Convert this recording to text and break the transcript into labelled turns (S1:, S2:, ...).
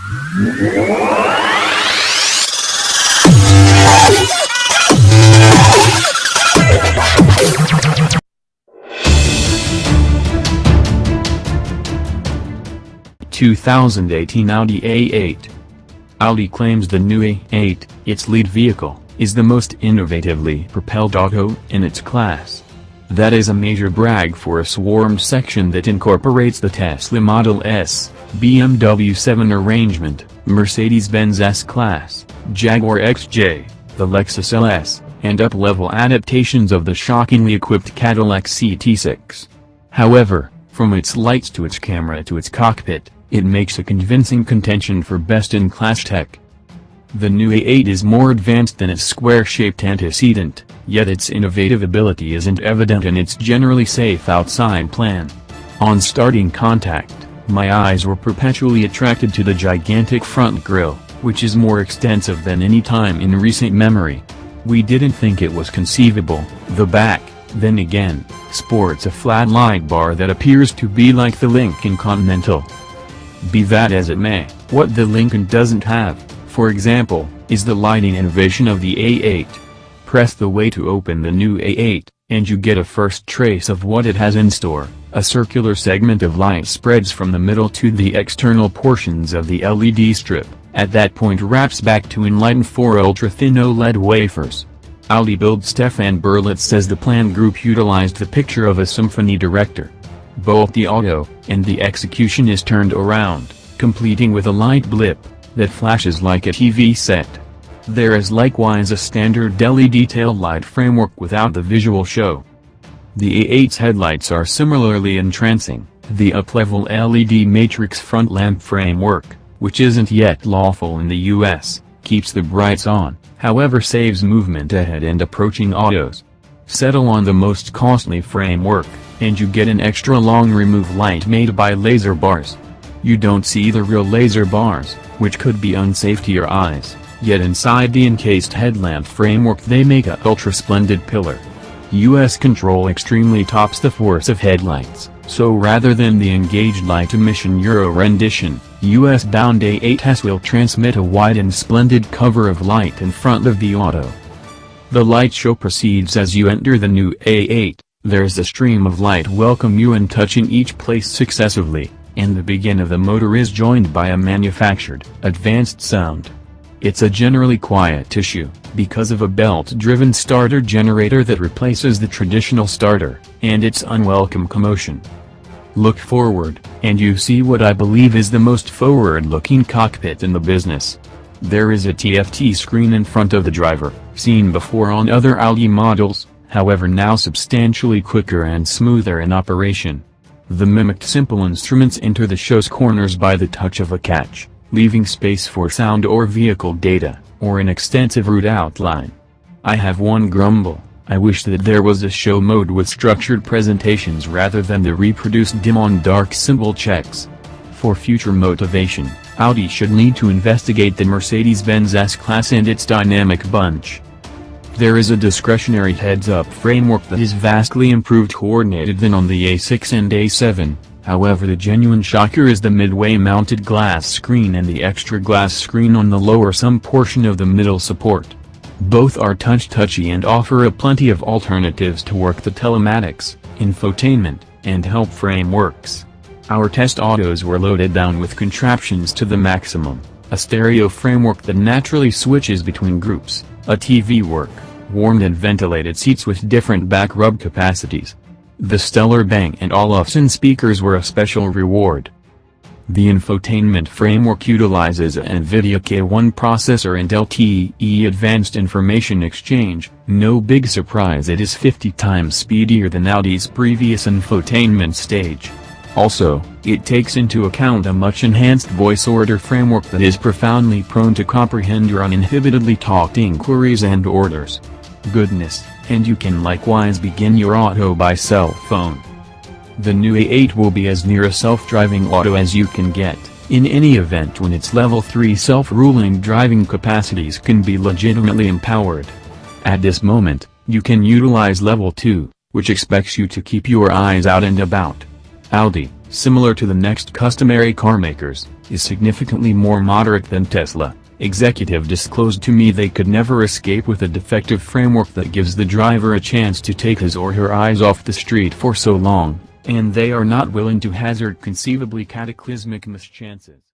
S1: (2018) Audi A8. Audi claims the new A8, its lead vehicle, is the most innovatively propelled auto in its class. That is a major brag for a swarmed section that incorporates the Tesla Model S, BMW 7 arrangement, Mercedes-Benz S-Class, Jaguar XJ, the Lexus LS, and up-level adaptations of the shockingly equipped Cadillac CT6. However, from its lights to its camera to its cockpit, it makes a convincing contention for best-in-class tech. The new A8 is more advanced than its square-shaped antecedent, yet its innovative ability isn't evident in its generally safe outside plan. On starting contact, my eyes were perpetually attracted to the gigantic front grille, which is more extensive than any time in recent memory. We didn't think it was conceivable. The back, then again, sports a flat light bar that appears to be like the Lincoln Continental. Be that as it may, what the Lincoln doesn't have, for example, is the lighting innovation of the A8. Press the way to open the new A8, and you get a first trace of what it has in store. A circular segment of light spreads from the middle to the external portions of the LED strip, at that point wraps back to enlighten 4 ultra-thin OLED wafers. Audi build Stefan Berlitz says the plan group utilized the picture of a symphony director. Both the auto and the execution is turned around, completing with a light blip that flashes like a TV set. There is likewise a standard LED tail light framework without the visual show. The A8's headlights are similarly entrancing. The up-level LED matrix front lamp framework, which isn't yet lawful in the US, keeps the brights on, however saves movement ahead and approaching autos. Settle on the most costly framework, and you get an extra long remove light made by laser bars. You don't see the real laser bars, which could be unsafe to your eyes, yet inside the encased headlamp framework they make a ultra-splendid pillar. US control extremely tops the force of headlights, so rather than the engaged light emission Euro rendition, US-bound A8s will transmit a wide and splendid cover of light in front of the auto. The light show proceeds as you enter the new A8, there's a stream of light welcome you and touching each place successively, and the begin of the motor is joined by a manufactured, advanced sound. It's a generally quiet tissue, because of a belt-driven starter generator that replaces the traditional starter, and its unwelcome commotion. Look forward, and you see what I believe is the most forward-looking cockpit in the business. There is a TFT screen in front of the driver, seen before on other Audi models, however now substantially quicker and smoother in operation. The mimicked simple instruments enter the show's corners by the touch of a catch, leaving space for sound or vehicle data, or an extensive route outline. I have one grumble: I wish that there was a show mode with structured presentations rather than the reproduced dim-on-dark symbol checks. For future motivation, Audi should need to investigate the Mercedes-Benz S-Class and its dynamic bunch. There is a discretionary heads-up framework that is vastly improved coordinated than on the A6 and A7, however the genuine shocker is the midway-mounted glass screen and the extra glass screen on the lower some portion of the middle support. Both are touchy and offer a plenty of alternatives to work the telematics, infotainment, and help frameworks. Our test autos were loaded down with contraptions to the maximum, a stereo framework that naturally switches between groups, a TV work, warmed and ventilated seats with different back rub capacities. The stellar Bang & Olufsen speakers were a special reward. The infotainment framework utilizes an NVIDIA K1 processor and LTE Advanced Information Exchange. No big surprise, it is 50 times speedier than Audi's previous infotainment stage. Also, it takes into account a much enhanced voice order framework that is profoundly prone to comprehend your uninhibitedly talked inquiries and orders. Goodness, and you can likewise begin your auto by cell phone. The new A8 will be as near a self-driving auto as you can get, in any event when its level 3 self-ruling driving capacities can be legitimately empowered. At this moment, you can utilize level 2, which expects you to keep your eyes out and about. Audi, similar to the next customary carmakers, is significantly more moderate than Tesla. Executive disclosed to me they could never escape with a defective framework that gives the driver a chance to take his or her eyes off the street for so long, and they are not willing to hazard conceivably cataclysmic mischances.